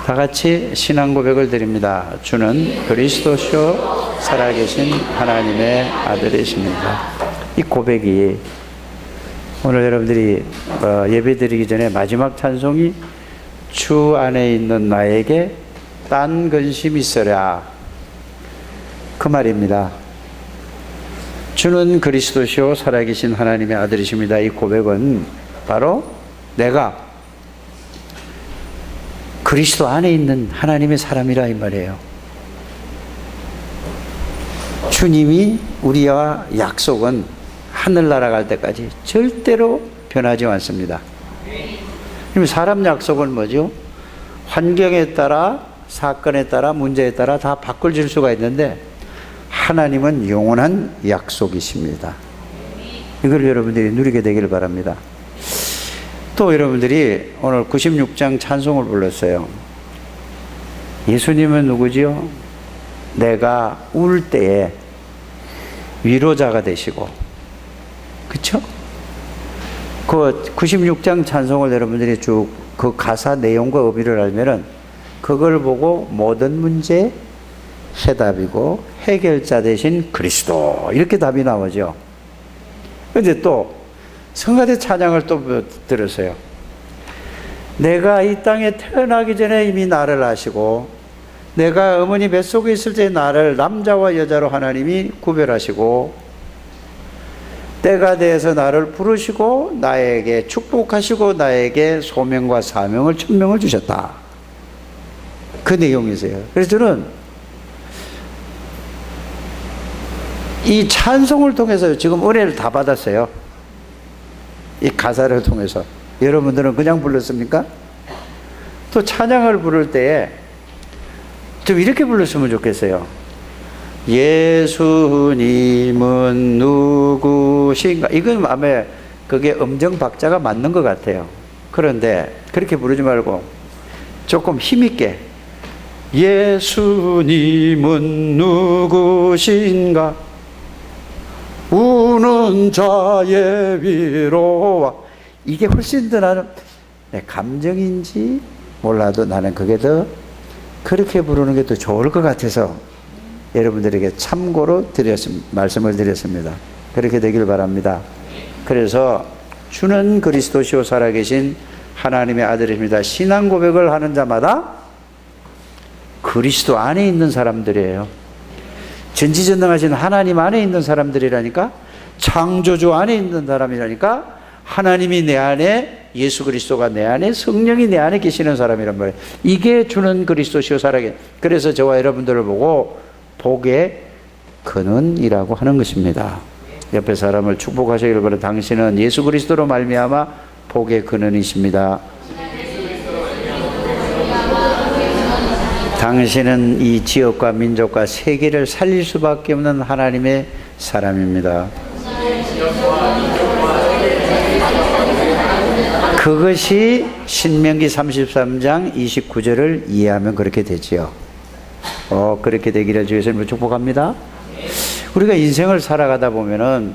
다 같이 신앙 고백을 드립니다. 주는 그리스도시요 살아계신 하나님의 아들이십니다. 이 고백이 오늘 여러분들이 예배드리기 전에 마지막 찬송이 주 안에 있는 나에게 딴 근심 있어라, 그 말입니다. 주는 그리스도시요 살아계신 하나님의 아들이십니다. 이 고백은 바로 내가 그리스도 안에 있는 하나님의 사람이라 이 말이에요. 주님이 우리와 약속은 하늘나라 갈 때까지 절대로 변하지 않습니다. 사람 약속은 뭐죠? 환경에 따라, 사건에 따라, 문제에 따라 다 바꿔질 수가 있는데 하나님은 영원한 약속이십니다. 이걸 여러분들이 누리게 되기를 바랍니다. 또 여러분들이 오늘 96장 찬송을 불렀어요. 예수님은 누구지요? 내가 울 때에 위로자가 되시고, 그쵸? 그 96장 찬송을 여러분들이 쭉 그 가사 내용과 의미를 알면은 그걸 보고 모든 문제 해답이고 해결자 되신 그리스도, 이렇게 답이 나오죠. 근데 또 성가대 찬양을 또 들었어요. 내가 이 땅에 태어나기 전에 이미 나를 아시고, 내가 어머니 뱃속에 있을 때 나를 남자와 여자로 하나님이 구별하시고, 때가 돼서 나를 부르시고 나에게 축복하시고 나에게 소명과 사명을 천명을 주셨다. 그 내용이세요. 그래서 저는 이 찬송을 통해서 지금 은혜를 다 받았어요. 이 가사를 통해서. 여러분들은 그냥 불렀습니까? 또 찬양을 부를 때에 좀 이렇게 불렀으면 좋겠어요. 예수님은 누구신가? 이건 아마 그게 음정 박자가 맞는 것 같아요. 그런데 그렇게 부르지 말고 조금 힘있게, 예수님은 누구신가? 우는 자의 위로와. 이게 훨씬 더 나는 감정인지 몰라도 나는 그게 더 그렇게 부르는 게 더 좋을 것 같아서 여러분들에게 참고로 말씀을 드렸습니다. 그렇게 되길 바랍니다. 그래서 주는 그리스도시요 살아계신 하나님의 아들입니다. 신앙 고백을 하는 자마다 그리스도 안에 있는 사람들이에요. 전지전능하신 하나님 안에 있는 사람들이라니까. 창조주 안에 있는 사람이라니까. 하나님이 내 안에, 예수 그리스도가 내 안에, 성령이 내 안에 계시는 사람이란 말이에요. 이게 주는 그리스도시요 살아계신. 그래서 저와 여러분들을 보고 복의 근원이라고 하는 것입니다. 옆에 사람을 축복하시길 바랍니다. 당신은 예수 그리스도로 말미암아 복의 근원이십니다. 당신은 이 지역과 민족과 세계를 살릴 수밖에 없는 하나님의 사람입니다. 그것이 신명기 33장 29절을 이해하면 그렇게 되지요. 그렇게 되기를 주의 이름으로 축복합니다. 우리가 인생을 살아가다 보면은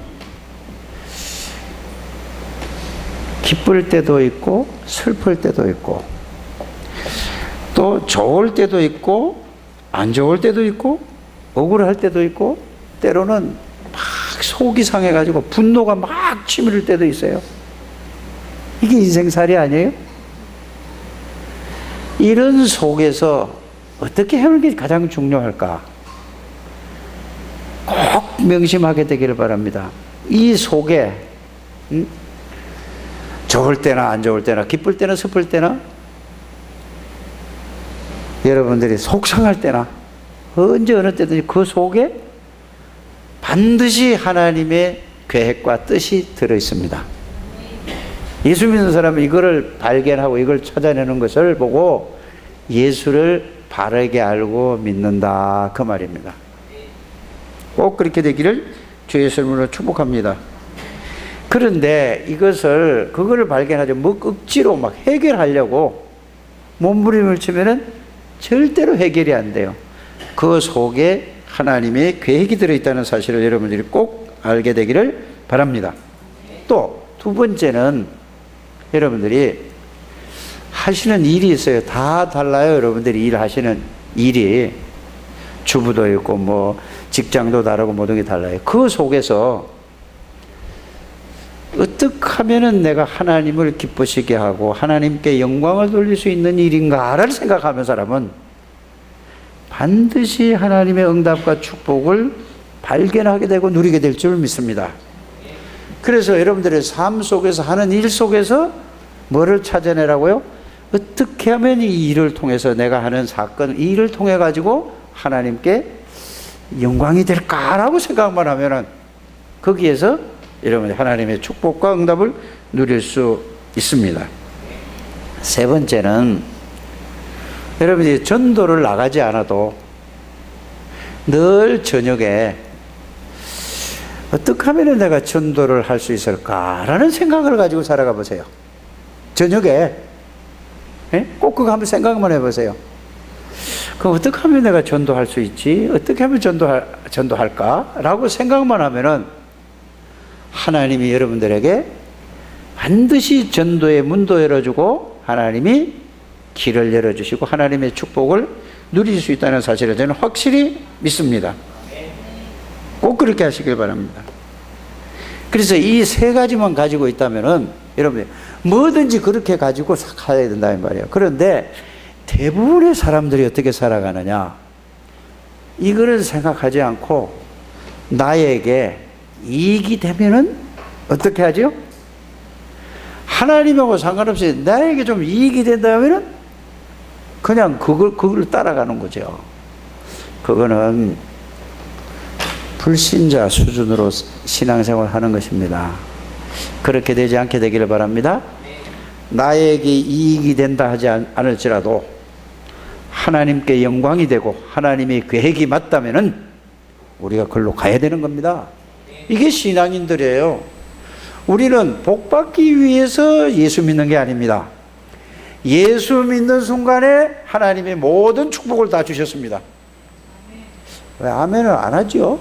기쁠 때도 있고 슬플 때도 있고 또 좋을 때도 있고 안 좋을 때도 있고 억울할 때도 있고 때로는 막 속이 상해가지고 분노가 막 치밀을 때도 있어요. 이게 인생살이 아니에요? 이런 속에서 어떻게 해오는 게 가장 중요할까? 꼭 명심하게 되기를 바랍니다. 이 속에 좋을 때나 안 좋을 때나 기쁠 때나 슬플 때나 여러분들이 속상할 때나 언제 어느 때든지 그 속에 반드시 하나님의 계획과 뜻이 들어있습니다. 예수 믿는 사람은 이거를 발견하고 이걸 찾아내는 것을 보고 예수를 바르게 알고 믿는다, 그 말입니다. 꼭 그렇게 되기를 주의 이름으로 축복합니다. 그런데 그거를 발견하죠. 뭐 억지로 막 해결하려고 몸부림을 치면은 절대로 해결이 안 돼요. 그 속에 하나님의 계획이 들어있다는 사실을 여러분들이 꼭 알게 되기를 바랍니다. 또 두 번째는 여러분들이 하시는 일이 있어요. 다 달라요. 여러분들이 일하시는 일이. 주부도 있고 뭐 직장도 다르고 모든 게 달라요. 그 속에서 어떻게 하면은 내가 하나님을 기쁘시게 하고 하나님께 영광을 돌릴 수 있는 일인가를 생각하면 사람은 반드시 하나님의 응답과 축복을 발견하게 되고 누리게 될 줄 믿습니다. 그래서 여러분들의 삶 속에서 하는 일 속에서 뭐를 찾아내라고요? 어떻게 하면 이 일을 통해서 내가 하는 사건, 이 일을 통해 가지고 하나님께 영광이 될까라고 생각만 하면은 거기에서 여러분이 하나님의 축복과 응답을 누릴 수 있습니다. 세 번째는 여러분이 전도를 나가지 않아도 늘 저녁에 어떻게 하면 내가 전도를 할 수 있을까라는 생각을 가지고 살아가 보세요. 저녁에 꼭 그거 한번 생각만 해보세요. 그럼 어떻게 하면 내가 전도할 수 있지? 어떻게 하면 전도할까? 라고 생각만 하면은 하나님이 여러분들에게 반드시 전도의 문도 열어주고 하나님이 길을 열어주시고 하나님의 축복을 누릴 수 있다는 사실을 저는 확실히 믿습니다. 꼭 그렇게 하시길 바랍니다. 그래서 이 세 가지만 가지고 있다면은 여러분 뭐든지 그렇게 가지고 가야 된다 이 말이에요. 그런데 대부분의 사람들이 어떻게 살아가느냐? 이거를 생각하지 않고 나에게 이익이 되면은 어떻게 하죠? 하나님하고 상관없이 나에게 좀 이익이 된다면은 그냥 그걸 따라가는 거죠. 그거는 불신자 수준으로 신앙생활 하는 것입니다. 그렇게 되지 않게 되기를 바랍니다. 나에게 이익이 된다 하지 않을지라도 하나님께 영광이 되고 하나님의 계획이 맞다면은 우리가 그걸로 가야 되는 겁니다. 이게 신앙인들이에요. 우리는 복 받기 위해서 예수 믿는 게 아닙니다. 예수 믿는 순간에 하나님의 모든 축복을 다 주셨습니다. 왜 아멘을 안 하죠?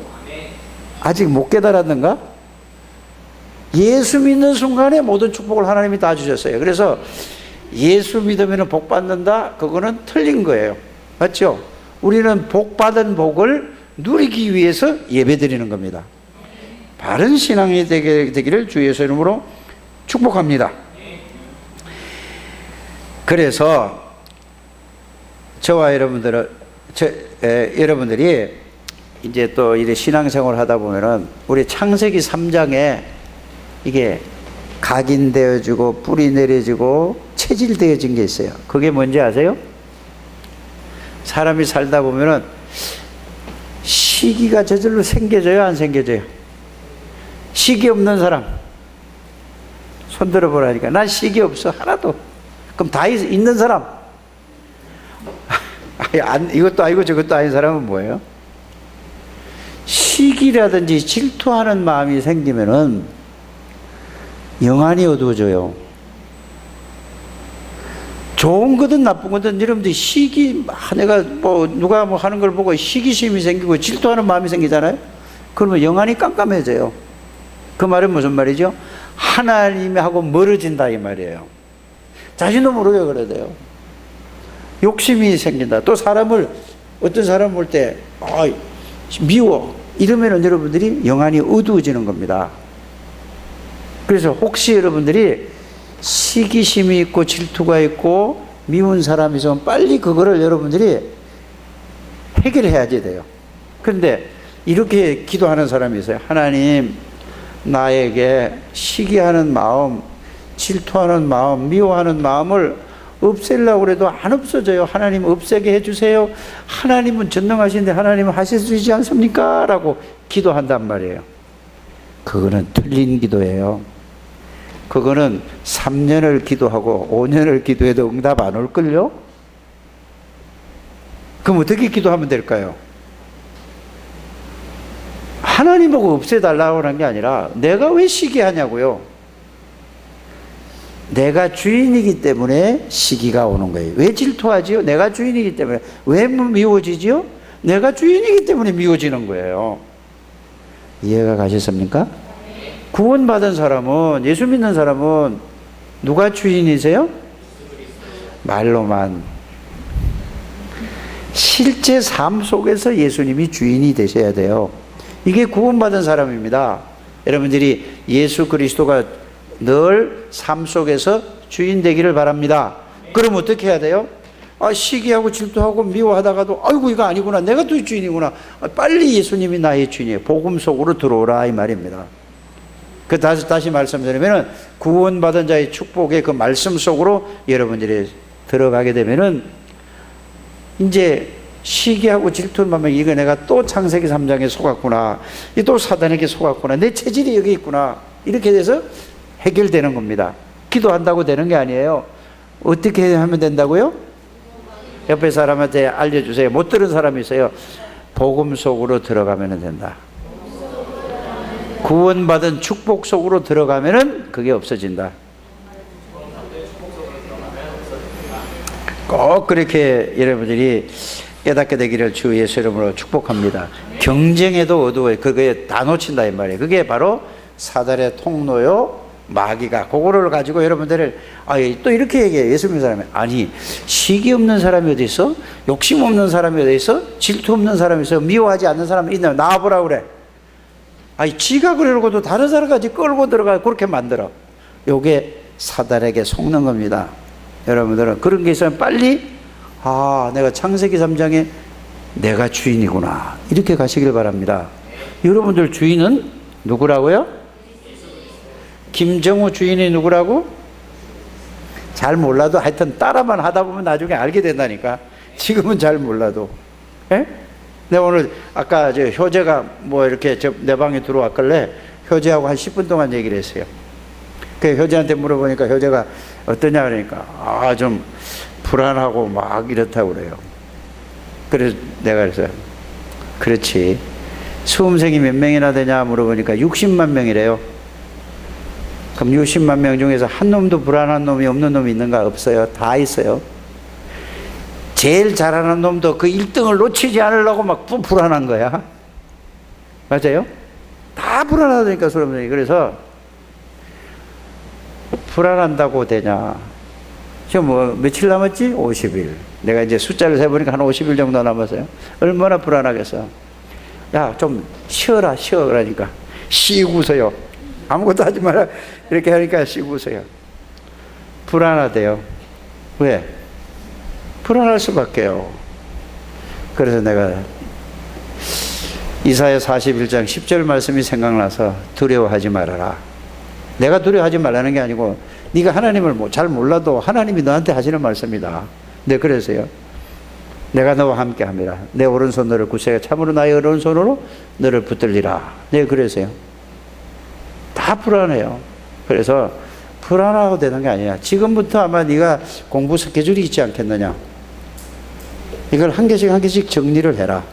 아직 못 깨달았는가? 예수 믿는 순간에 모든 축복을 하나님이 다 주셨어요. 그래서 예수 믿으면 복 받는다? 그거는 틀린 거예요. 맞죠? 우리는 복 받은 복을 누리기 위해서 예배 드리는 겁니다. 바른 신앙이 되기를 주 예수 이름으로 축복합니다. 그래서 저와 여러분들이 이제 또 이래 신앙생활 하다 보면은 우리 창세기 3장에 이게 각인되어지고 뿌리 내려지고 체질되어진 게 있어요. 그게 뭔지 아세요? 사람이 살다 보면은 시기가 저절로 생겨져요, 안 생겨져요? 시기 없는 사람 손 들어보라니까. 난 시기 없어 하나도. 그럼 다 있는 사람 이것도 아니고 저것도 아닌 사람은 뭐예요? 시기라든지 질투하는 마음이 생기면은 영안이 어두워져요. 좋은 거든 나쁜 거든 여러분들이 내가 누가 하는 걸 보고 시기심이 생기고 질투하는 마음이 생기잖아요. 그러면 영안이 깜깜해져요. 그 말은 무슨 말이죠? 하나님하고 멀어진다 이 말이에요. 자신도 모르게 그래야 돼요. 욕심이 생긴다. 또 어떤 사람 볼 때 미워 이러면은 여러분들이 영안이 어두워지는 겁니다. 그래서 혹시 여러분들이 시기심이 있고 질투가 있고 미운 사람이 있으면 빨리 그거를 여러분들이 해결해야 돼요. 그런데 이렇게 기도하는 사람이 있어요. 하나님, 나에게 시기하는 마음, 질투하는 마음, 미워하는 마음을 없애려고 해도 안 없어져요. 하나님 없애게 해주세요. 하나님은 전능하신데 하나님은 하실 수 있지 않습니까? 라고 기도한단 말이에요. 그거는 틀린 기도예요. 그거는 3년을 기도하고 5년을 기도해도 응답 안 올걸요? 그럼 어떻게 기도하면 될까요? 하나님하고 없애달라고 하는 게 아니라 내가 왜 시기하냐고요. 내가 주인이기 때문에 시기가 오는 거예요. 왜 질투하지요? 내가 주인이기 때문에. 왜 미워지지요? 내가 주인이기 때문에 미워지는 거예요. 이해가 가셨습니까? 구원받은 사람은, 예수 믿는 사람은 누가 주인이세요? 말로만. 실제 삶 속에서 예수님이 주인이 되셔야 돼요. 이게 구원받은 사람입니다. 여러분들이 예수 그리스도가 늘 삶 속에서 주인 되기를 바랍니다. 그럼 어떻게 해야 돼요? 시기하고 질투하고 미워하다가도 아이고 이거 아니구나, 내가 또 주인이구나, 빨리 예수님이 나의 주인이에요. 복음 속으로 들어오라 이 말입니다. 다시 말씀드리면 구원받은 자의 축복의 그 말씀 속으로 여러분들이 들어가게 되면은 이제 시기하고 질투를 하면 이거 내가 또 창세기 3장에 속았구나, 또 사단에게 속았구나, 내 체질이 여기 있구나, 이렇게 돼서 해결되는 겁니다. 기도한다고 되는 게 아니에요. 어떻게 하면 된다고요? 옆에 사람한테 알려주세요. 못 들은 사람이 있어요. 복음 속으로 들어가면 된다. 구원받은 축복 속으로 들어가면은 그게 없어진다. 꼭 그렇게 여러분들이 깨닫게 되기를 주 예수 이름으로 축복합니다. 경쟁에도 어두워요. 그게 다 놓친다 이 말이에요. 그게 바로 사단의 통로요, 마귀가. 그거를 가지고 여러분들을 또 이렇게 얘기해요. 예수 믿는 사람이. 아니, 시기 없는 사람이 어디 있어? 욕심 없는 사람이 어디 있어? 질투 없는 사람이 있어? 미워하지 않는 사람이 있나? 나와보라 그래. 지가 그러고도 다른 사람까지 끌고 들어가 그렇게 만들어. 요게 사단에게 속는 겁니다. 여러분들은 그런 게 있으면 빨리 내가 창세기 3장에 내가 주인이구나, 이렇게 가시길 바랍니다. 여러분들 주인은 누구라고요? 김정우 주인이 누구라고? 잘 몰라도 하여튼 따라만 하다 보면 나중에 알게 된다니까. 지금은 잘 몰라도. 예? 내가 오늘 아까 효재가 이렇게 내 방에 들어왔길래 효재하고 한 10분 동안 얘기를 했어요. 그 효재한테 물어보니까 효재가 어떠냐 그러니까 좀 불안하고 막 이렇다고 그래요. 그래서 내가 그랬어요. 그렇지. 수험생이 몇 명이나 되냐 물어보니까 60만 명이래요. 그럼 60만 명 중에서 한 놈도 불안한 놈이 없는 놈이 있는가? 없어요. 다 있어요. 제일 잘하는 놈도 그 1등을 놓치지 않으려고 막 불안한 거야. 맞아요? 다 불안하다니까 수험생이. 그래서 불안한다고 되냐? 지금 며칠 남았지? 50일. 내가 이제 숫자를 세보니까 한 50일 정도 남았어요. 얼마나 불안하겠어. 야, 좀 쉬어라, 쉬어. 그러니까 쉬고서요. 아무것도 하지 마라. 이렇게 하니까 쉬고서요. 불안하대요. 왜? 불안할 수밖에요. 그래서 내가 이사야 41장 10절 말씀이 생각나서 두려워하지 말아라. 내가 두려워하지 말라는 게 아니고 네가 하나님을 잘 몰라도 하나님이 너한테 하시는 말씀이다. 네, 그래서요. 내가 너와 함께 함이라. 내 오른손 너를 굳세게 참으로 나의 오른손으로 너를 붙들리라. 네, 그래서요. 다 불안해요. 그래서 불안하고 되는 게 아니야. 지금부터 아마 네가 공부 스케줄이 있지 않겠느냐. 이걸 한 개씩 정리를 해라.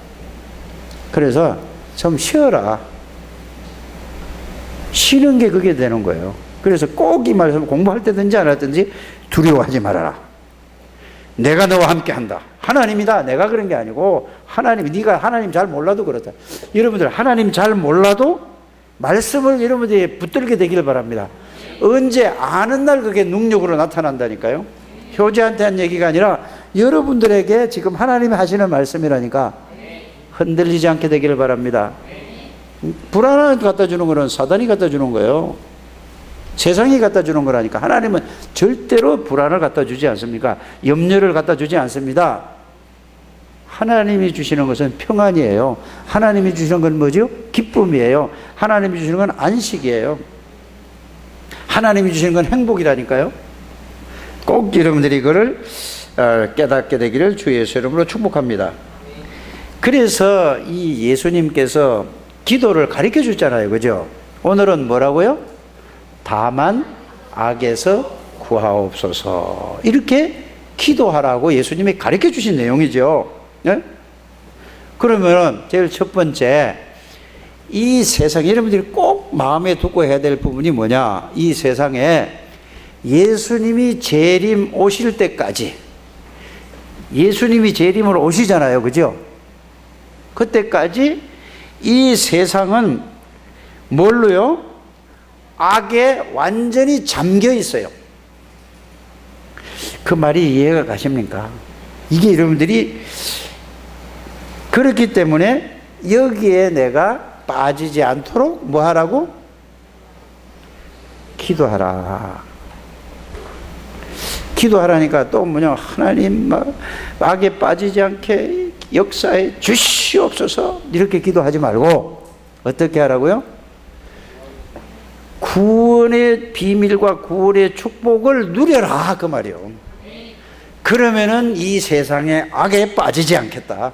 그래서 좀 쉬어라. 쉬는 게 그게 되는 거예요. 그래서 꼭 이 말씀 공부할 때든지 안 할 때든지 두려워하지 말아라. 내가 너와 함께 한다. 하나님이다. 내가 그런 게 아니고 하나님이, 네가 하나님 잘 몰라도 그렇다. 여러분들 하나님 잘 몰라도 말씀을 여러분들이 붙들게 되기를 바랍니다. 언제 아는 날 그게 능력으로 나타난다니까요. 효재한테 한 얘기가 아니라 여러분들에게 지금 하나님이 하시는 말씀이라니까 흔들리지 않게 되기를 바랍니다. 불안을 갖다 주는 거는 사단이 갖다 주는 거예요. 세상이 갖다 주는 거라니까. 하나님은 절대로 불안을 갖다 주지 않습니까? 염려를 갖다 주지 않습니다. 하나님이 주시는 것은 평안이에요. 하나님이 주시는 건 뭐죠? 기쁨이에요. 하나님이 주시는 건 안식이에요. 하나님이 주시는 건 행복이라니까요. 꼭 여러분들이 이거를 깨닫게 되기를 주 예수 이름으로 축복합니다. 그래서 이 예수님께서 기도를 가르쳐 주잖아요. 그죠? 오늘은 뭐라고요? 다만 악에서 구하옵소서. 이렇게 기도하라고 예수님이 가르쳐 주신 내용이죠. 네? 그러면 제일 첫 번째, 이 세상, 여러분들이 꼭 마음에 두고 해야 될 부분이 뭐냐? 이 세상에 예수님이 재림 오실 때까지, 예수님이 재림으로 오시잖아요. 그죠? 그때까지 이 세상은 뭘로요? 악에 완전히 잠겨 있어요. 그 말이 이해가 가십니까? 이게 여러분들이 그렇기 때문에 여기에 내가 빠지지 않도록 뭐 하라고? 기도하라. 기도하라니까 또 뭐냐, 하나님 막 악에 빠지지 않게 역사에 주시옵소서 이렇게 기도하지 말고 어떻게 하라고요? 구원의 비밀과 구원의 축복을 누려라 그 말이요. 그러면은 이 세상에 악에 빠지지 않겠다.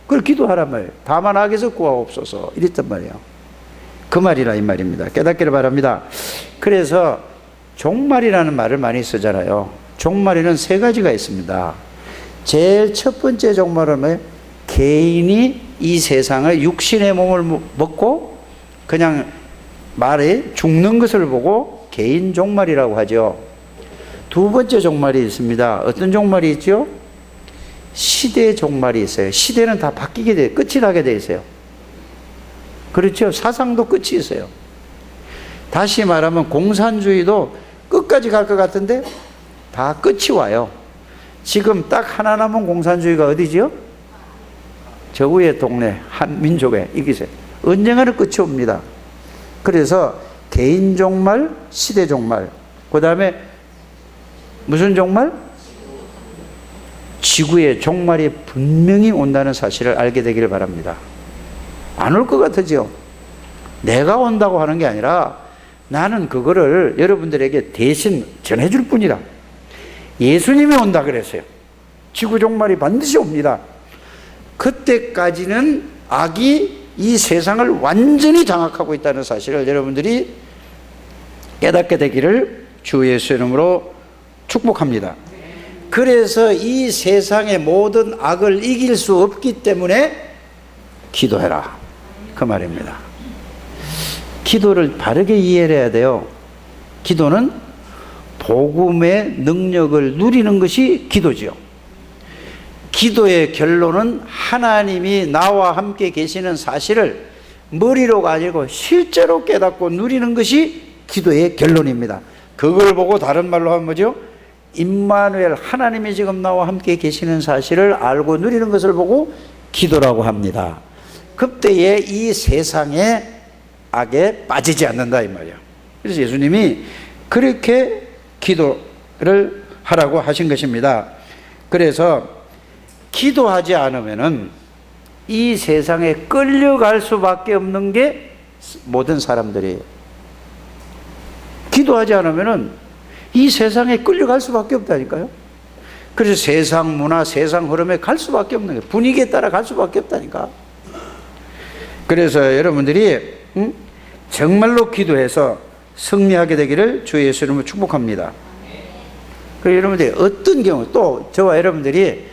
그걸 기도하란 말이에요. 다만 악에서 구하옵소서 이랬단 말이에요. 그 말이라 이 말입니다. 깨닫기를 바랍니다. 그래서 종말이라는 말을 많이 쓰잖아요. 종말에는 세 가지가 있습니다. 제일 첫 번째 종말은 뭐예요? 개인이 이 세상의 육신의 몸을 먹고 그냥 말에 죽는 것을 보고 개인 종말이라고 하죠. 두 번째 종말이 있습니다. 어떤 종말이 있죠? 시대 종말이 있어요. 시대는 다 바뀌게 돼요. 끝이 나게 돼 있어요. 그렇죠? 사상도 끝이 있어요. 다시 말하면 공산주의도 끝까지 갈 것 같은데 다 끝이 와요. 지금 딱 하나 남은 공산주의가 어디지요? 저 위에 동네 한민족에 이기세요. 언젠가는 끝이 옵니다. 그래서 개인 종말, 시대 종말, 그 다음에 무슨 종말? 지구의 종말이 분명히 온다는 사실을 알게 되기를 바랍니다. 안 올 것 같으죠? 내가 온다고 하는 게 아니라 나는 그거를 여러분들에게 대신 전해줄 뿐이다. 예수님이 온다 그랬어요. 지구 종말이 반드시 옵니다. 그때까지는 악이 이 세상을 완전히 장악하고 있다는 사실을 여러분들이 깨닫게 되기를 주 예수 이름으로 축복합니다. 그래서 이 세상의 모든 악을 이길 수 없기 때문에 기도해라 그 말입니다. 기도를 바르게 이해를 해야 돼요. 기도는 복음의 능력을 누리는 것이 기도지요. 기도의 결론은 하나님이 나와 함께 계시는 사실을 머리로가 아니고 실제로 깨닫고 누리는 것이 기도의 결론입니다. 그걸 보고 다른 말로 하면 뭐죠? 임마누엘, 하나님이 지금 나와 함께 계시는 사실을 알고 누리는 것을 보고 기도라고 합니다. 그때에 이 세상의 악에 빠지지 않는다 이 말이에요. 그래서 예수님이 그렇게 기도를 하라고 하신 것입니다. 그래서 기도하지 않으면은 이 세상에 끌려갈 수밖에 없는 게 모든 사람들이에요. 기도하지 않으면은 이 세상에 끌려갈 수밖에 없다니까요. 그래서 세상 문화, 세상 흐름에 갈 수밖에 없는 거예요. 분위기에 따라 갈 수밖에 없다니까. 그래서 여러분들이 정말로 기도해서 승리하게 되기를 주 예수 이름으로 축복합니다. 그리고 여러분들이 어떤 경우 또 저와 여러분들이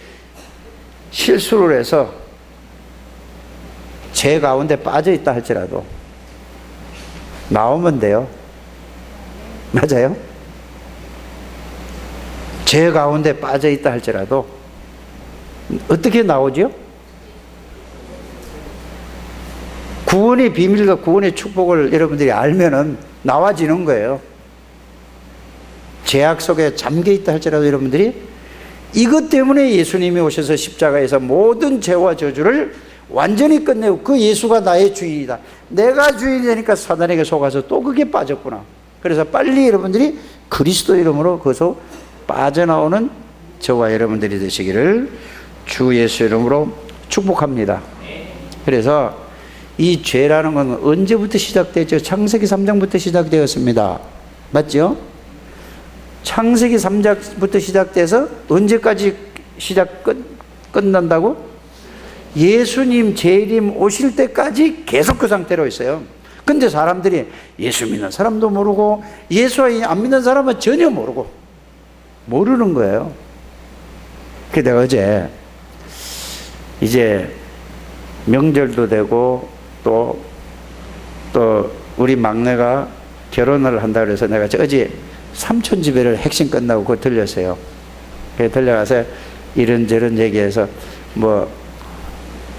실수를 해서 죄 가운데 빠져 있다 할지라도 나오면 돼요. 맞아요? 죄 가운데 빠져 있다 할지라도 어떻게 나오죠? 구원의 비밀과 구원의 축복을 여러분들이 알면은 나와지는 거예요. 죄악 속에 잠겨 있다 할지라도 여러분들이 이것 때문에 예수님이 오셔서 십자가에서 모든 죄와 저주를 완전히 끝내고 그 예수가 나의 주인이다. 내가 주인이 되니까 사단에게 속아서 또 그게 빠졌구나. 그래서 빨리 여러분들이 그리스도 이름으로 거기서 빠져나오는 저와 여러분들이 되시기를 주 예수 이름으로 축복합니다. 그래서 이 죄라는 건 언제부터 시작됐죠? 창세기 3장부터 시작되었습니다. 맞죠? 창세기 3장부터 시작돼서 언제까지 끝난다고? 예수님 재림 오실 때까지 계속 그 상태로 있어요. 근데 사람들이 예수 믿는 사람도 모르고 예수 안 믿는 사람은 전혀 모르는 거예요. 그래서 내가 어제 이제 명절도 되고 또 우리 막내가 결혼을 한다 그래서 내가 어제 삼촌 집에를 핵심 끝나고 그거 들렸어요. 그래서 들려가서 이런저런 얘기해서 뭐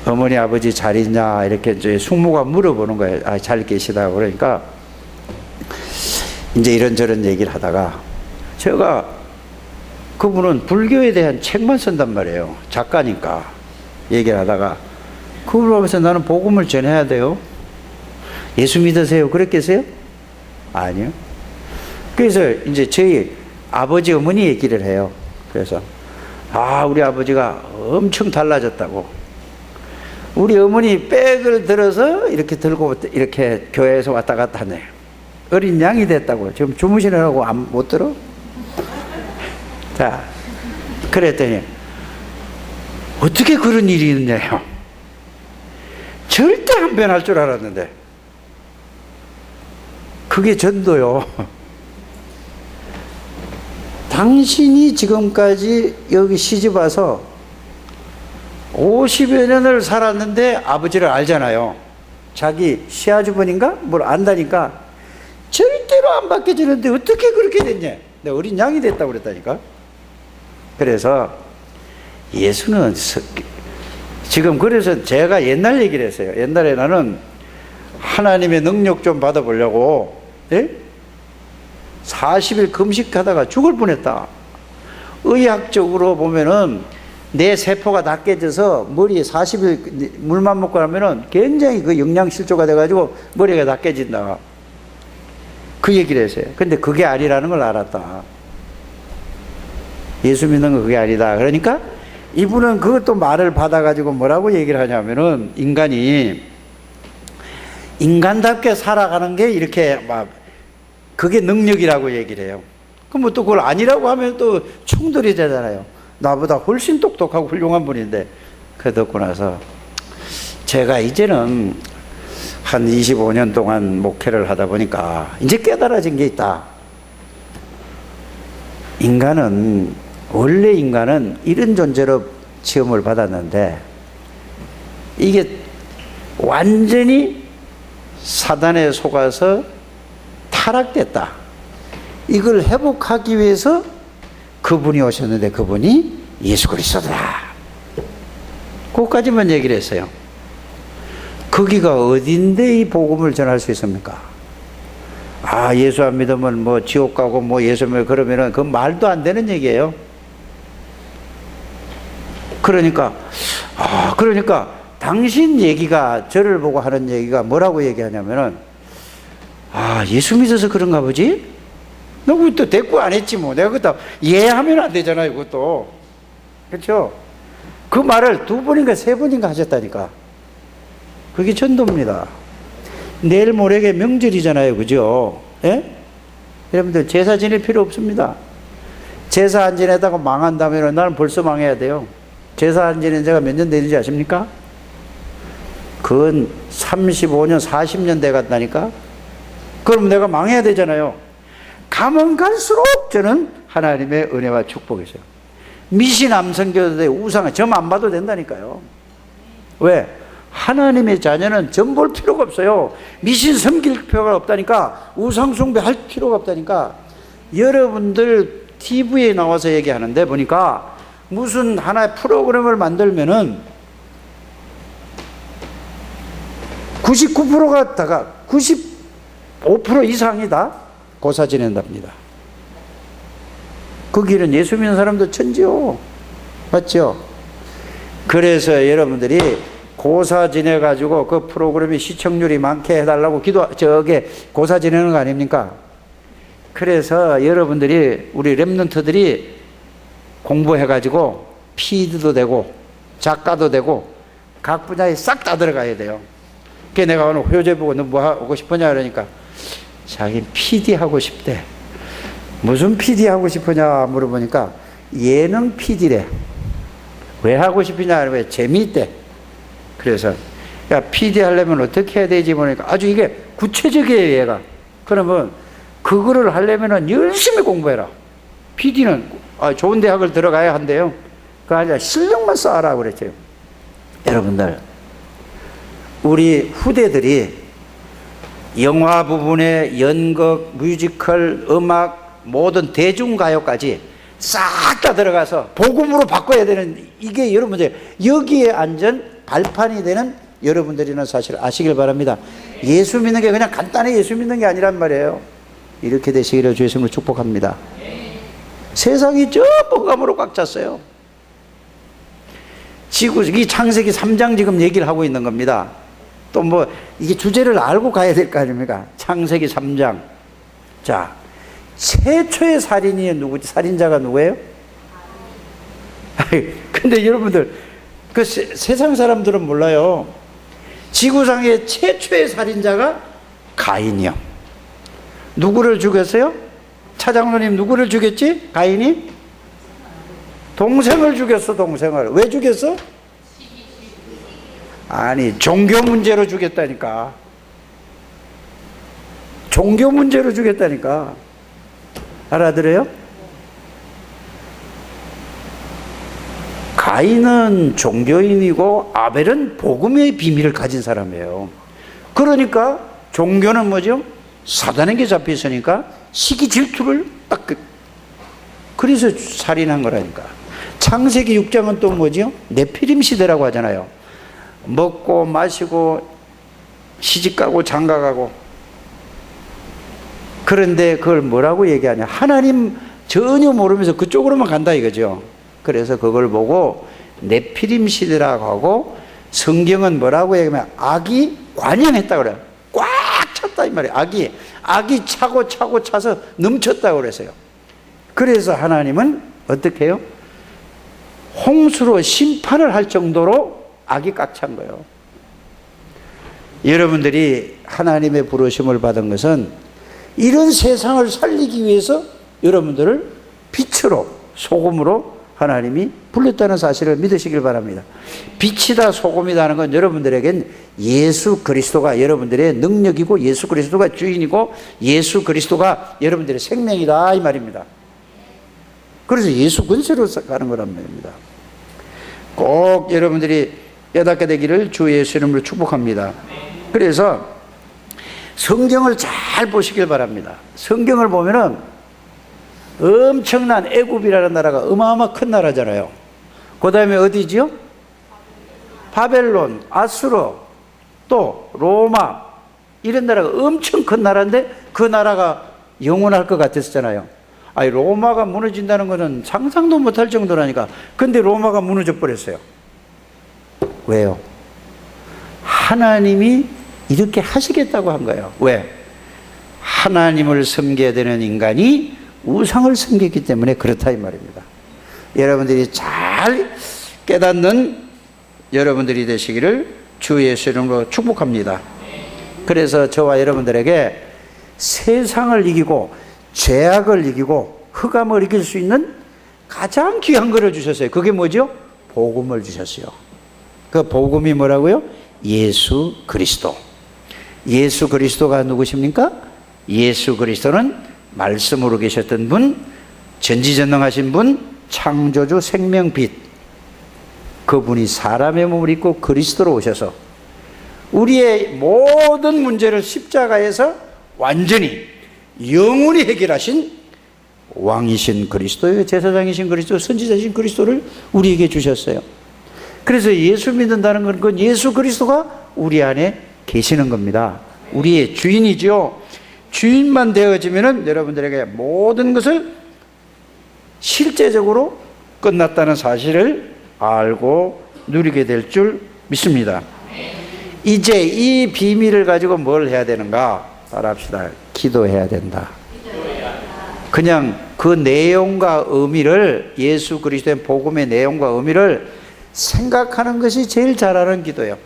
어머니 아버지 잘 있냐 이렇게 이제 숙모가 물어보는 거예요. 아, 잘 계시다고. 그러니까 이제 이런저런 얘기를 하다가 제가 그분은 불교에 대한 책만 쓴단 말이에요. 작가니까. 얘기를 하다가 그걸 보면서 나는 복음을 전해야 돼요. 예수 믿으세요? 그랬겠어요? 아니요. 그래서 이제 저희 아버지 어머니 얘기를 해요. 그래서 우리 아버지가 엄청 달라졌다고. 우리 어머니 백을 들어서 이렇게 들고 이렇게 교회에서 왔다 갔다 하네요. 어린 양이 됐다고. 지금 주무시느라고 못 들어? 자, 그랬더니 어떻게 그런 일이 있냐요. 절대 안 변할 줄 알았는데 그게 전도요. 당신이 지금까지 여기 시집 와서 50여 년을 살았는데 아버지를 알잖아요. 자기 시아주머니인가? 뭘 안다니까 절대로 안 바뀌어지는데 어떻게 그렇게 됐냐. 내가 어린 양이 됐다고 그랬다니까. 그래서 예수는 지금 그래서 제가 옛날 얘기를 했어요. 옛날에 나는 하나님의 능력 좀 받아보려고 40일 금식하다가 죽을 뻔했다. 의학적으로 보면은 내 세포가 다 깨져서 머리에 40일 물만 먹고 하면은 굉장히 그 영양실조가 돼가지고 머리가 다 깨진다. 그 얘기를 했어요. 근데 그게 아니라는 걸 알았다. 예수 믿는 거 그게 아니다. 그러니까 이분은 그것도 말을 받아가지고 뭐라고 얘기를 하냐면은 인간이 인간답게 살아가는 게 이렇게 막 그게 능력이라고 얘기를 해요. 그럼 또 그걸 아니라고 하면 또 충돌이 되잖아요. 나보다 훨씬 똑똑하고 훌륭한 분인데. 그거 듣고 나서 제가 이제는 한 25년 동안 목회를 하다 보니까 이제 깨달아진 게 있다. 원래 인간은 이런 존재로 시험을 받았는데 이게 완전히 사단에 속아서 타락됐다. 이걸 회복하기 위해서 그분이 오셨는데 그분이 예수 그리스도다. 그것까지만 얘기를 했어요. 거기가 어딘데 이 복음을 전할 수 있습니까? 예수 안 믿으면 뭐 지옥 가고 뭐 예수 믿으면 그러면은 그 말도 안 되는 얘기예요. 그러니까 당신 얘기가 저를 보고 하는 얘기가 뭐라고 얘기하냐면은 예수 믿어서 그런가 보지? 너 그것도 대꾸 안 했지 뭐. 내가 그것도 이해하면 안 되잖아요. 그것도. 그렇죠? 그 말을 2번인가 3번인가 하셨다니까. 그게 전도입니다. 내일 모레게 명절이잖아요. 그죠? 예? 여러분들 제사 지낼 필요 없습니다. 제사 안 지내다가 망한다면 나는 벌써 망해야 돼요. 제사 안 지낸 지가 몇 년 되는지 아십니까? 그건 35년 40년 돼 갔다니까. 그럼 내가 망해야 되잖아요. 가면 갈수록 저는 하나님의 은혜와 축복이죠. 미신 암성교도의 우상은 점 안 봐도 된다니까요. 왜? 하나님의 자녀는 점 볼 필요가 없어요. 미신 섬길 필요가 없다니까. 우상 숭배할 필요가 없다니까. 여러분들 TV에 나와서 얘기하는데 보니까 무슨 하나의 프로그램을 만들면은 99%가 다가 95% 이상이 다 고사 지낸답니다. 그 길은 예수 믿는 사람도 천지요. 맞죠? 그래서 여러분들이 고사 지내가지고 그 프로그램이 시청률이 많게 해달라고 저게 고사 지내는 거 아닙니까? 그래서 여러분들이, 우리 랩런트들이 공부해가지고 PD도 되고 작가도 되고 각 분야에 싹 다 들어가야 돼요. 그래서 내가 오늘 효재 보고 너 뭐 하고 싶으냐 그러니까 자기 PD 하고 싶대. 무슨 PD 하고 싶으냐 물어보니까 예능 PD래. 왜 하고 싶으냐 그러면 재미있대. 그래서 야 PD 하려면 어떻게 해야 되지 보니까 아주 이게 구체적이에요 얘가. 그러면 그거를 하려면 열심히 공부해라. PD는 좋은 대학을 들어가야 한대요. 그거 아니라 실력만 쌓아라 그랬죠. 여러분들 우리 후대들이 영화 부분에 연극, 뮤지컬, 음악, 모든 대중가요까지 싹 다 들어가서 복음으로 바꿔야 되는 이게 여러분들 여기에 앉은 발판이 되는 여러분들이는 사실 아시길 바랍니다. 예수 믿는 게 그냥 간단히 예수 믿는 게 아니란 말이에요. 이렇게 되시기를 주 예수님을 축복합니다. 세상이 전부 흑암으로 꽉 찼어요. 지구, 이 창세기 3장 지금 얘기를 하고 있는 겁니다. 또 뭐 이게 주제를 알고 가야 될 거 아닙니까? 창세기 3장. 자, 최초의 살인이 누구지? 살인자가 누구예요? 근데 여러분들, 그 세상 사람들은 몰라요. 지구상의 최초의 살인자가 가인이요. 누구를 죽였어요? 차장로님, 누구를 죽였지? 가인이? 동생을 죽였어. 동생을. 왜 죽였어? 아니, 종교 문제로 죽였다니까. 종교 문제로 죽였다니까. 알아들어요? 가인은 종교인이고 아벨은 복음의 비밀을 가진 사람이에요. 그러니까 종교는 뭐죠? 사단에게 잡혀 있으니까 시기 질투를 딱 그래서 살인한 거라니까. 창세기 6장은 또 뭐죠? 네피림 시대라고 하잖아요. 먹고 마시고 시집가고 장가가고. 그런데 그걸 뭐라고 얘기하냐? 하나님 전혀 모르면서 그쪽으로만 간다 이거죠. 그래서 그걸 보고 네피림 시대라고 하고, 성경은 뭐라고 얘기하면 악이 관영했다 그래요. 꽉 찼다 이 말이에요. 악이 차고 차서 넘쳤다고 그랬어요. 그래서 하나님은 어떻게 해요? 홍수로 심판을 할 정도로 악이 꽉 찬 거예요. 여러분들이 하나님의 부르심을 받은 것은 이런 세상을 살리기 위해서 여러분들을 빛으로, 소금으로 하나님이 불렀다는 사실을 믿으시길 바랍니다. 빛이다 소금이다는 건 여러분들에겐 예수 그리스도가 여러분들의 능력이고, 예수 그리스도가 주인이고, 예수 그리스도가 여러분들의 생명이다 이 말입니다. 그래서 예수 근세로 가는 거란 말입니다. 꼭 여러분들이 깨닫게 되기를 주 예수 이름으로 축복합니다. 그래서 성경을 잘 보시길 바랍니다. 성경을 보면은 엄청난 애굽이라는 나라가 어마어마 큰 나라잖아요. 그 다음에 어디지요? 바벨론, 아수르, 또 로마, 이런 나라가 엄청 큰 나라인데 그 나라가 영원할 것 같았잖아요. 아니, 로마가 무너진다는 것은 상상도 못할 정도라니까. 근데 로마가 무너져 버렸어요. 왜요? 하나님이 이렇게 하시겠다고 한 거예요. 왜? 하나님을 섬겨야 되는 인간이 우상을 섬겼기 때문에 그렇다 이 말입니다. 여러분들이 잘 깨닫는 여러분들이 되시기를 주 예수 이름으로 축복합니다. 그래서 저와 여러분들에게 세상을 이기고 죄악을 이기고 흑암을 이길 수 있는 가장 귀한 것을 주셨어요. 그게 뭐죠? 복음을 주셨어요. 그 복음이 뭐라고요? 예수 그리스도. 예수 그리스도가 누구십니까? 예수 그리스도는 말씀으로 계셨던 분, 전지전능하신 분, 창조주 생명빛. 그분이 사람의 몸을 입고 그리스도로 오셔서 우리의 모든 문제를 십자가에서 완전히 영원히 해결하신 왕이신 그리스도요, 제사장이신 그리스도, 선지자이신 그리스도를 우리에게 주셨어요. 그래서 예수 믿는다는 건 그건 예수 그리스도가 우리 안에 계시는 겁니다. 우리의 주인이죠. 주인만 되어지면은 여러분들에게 모든 것을 실제적으로 끝났다는 사실을 알고 누리게 될 줄 믿습니다. 이제 이 비밀을 가지고 뭘 해야 되는가? 따라합시다. 기도해야 된다. 그냥 그 내용과 의미를, 예수 그리스도의 복음의 내용과 의미를 생각하는 것이 제일 잘하는 기도예요.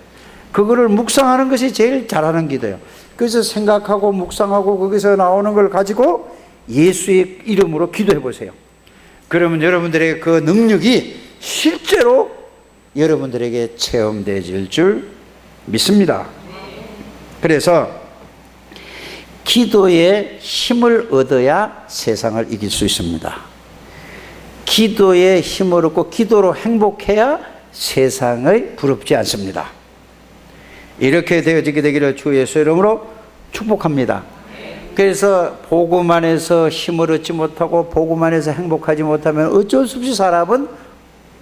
그거를 묵상하는 것이 제일 잘하는 기도예요. 그래서 생각하고 묵상하고 거기서 나오는 걸 가지고 예수의 이름으로 기도해 보세요. 그러면 여러분들에게 그 능력이 실제로 여러분들에게 체험되질 줄 믿습니다. 그래서 기도에 힘을 얻어야 세상을 이길 수 있습니다. 기도에 힘을 얻고 기도로 행복해야 세상을 부럽지 않습니다. 이렇게 되어지게 되기를 주 예수 이름으로 축복합니다. 그래서 복음 안에서 힘을 얻지 못하고 복음 안에서 행복하지 못하면 어쩔 수 없이 사람은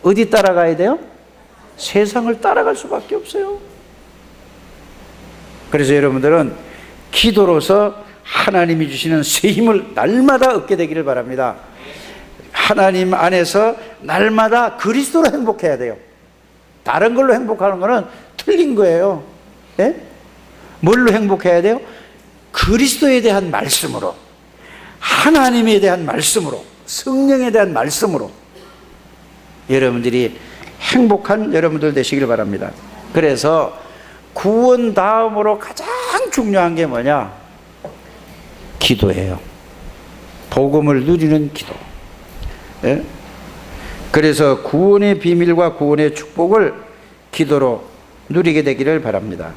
어디 따라가야 돼요? 세상을 따라갈 수밖에 없어요. 그래서 여러분들은 기도로서 하나님이 주시는 새 힘을 날마다 얻게 되기를 바랍니다. 하나님 안에서 날마다 그리스도로 행복해야 돼요. 다른 걸로 행복하는 거는 틀린 거예요. 예? 뭘로 행복해야 돼요? 그리스도에 대한 말씀으로, 하나님에 대한 말씀으로, 성령에 대한 말씀으로 여러분들이 행복한 여러분들 되시길 바랍니다. 그래서 구원 다음으로 가장 중요한 게 뭐냐? 기도예요. 복음을 누리는 기도. 예? 그래서 구원의 비밀과 구원의 축복을 기도로 누리게 되기를 바랍니다.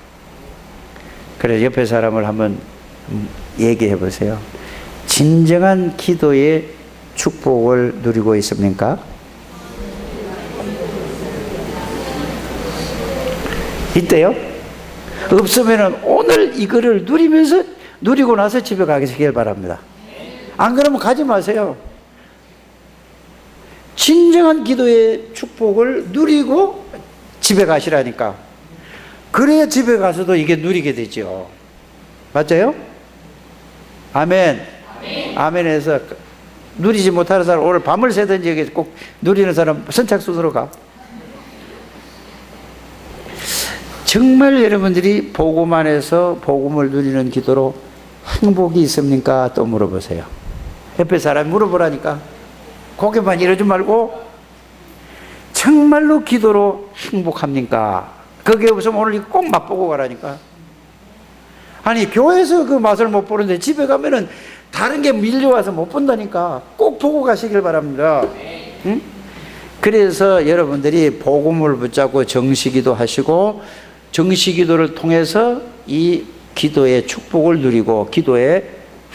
그래서 옆에 사람을 한번 얘기해 보세요. 진정한 기도의 축복을 누리고 있습니까? 있대요? 없으면 오늘 이거를 누리고 나서 집에 가시길 바랍니다. 안 그러면 가지 마세요. 진정한 기도의 축복을 누리고 집에 가시라니까. 그래야 집에 가서도 이게 누리게 되죠. 맞아요? 아멘. 아멘에서 누리지 못하는 사람 오늘 밤을 새든지 여기 꼭 누리는 사람 선착순으로 가. 정말 여러분들이 복음 안에서 복음을 누리는 기도로 행복이 있습니까? 또 물어보세요. 옆에 사람이 물어보라니까. 고개만 이러지 말고 정말로 기도로 행복합니까? 그게 없으면 오늘 꼭 맛보고 가라니까. 아니 교회에서 그 맛을 못 보는데 집에 가면은 다른 게 밀려와서 못 본다니까. 꼭 보고 가시길 바랍니다. 응? 그래서 여러분들이 복음을 붙잡고 정시기도 하시고 정시기도를 통해서 이 기도의 축복을 누리고 기도의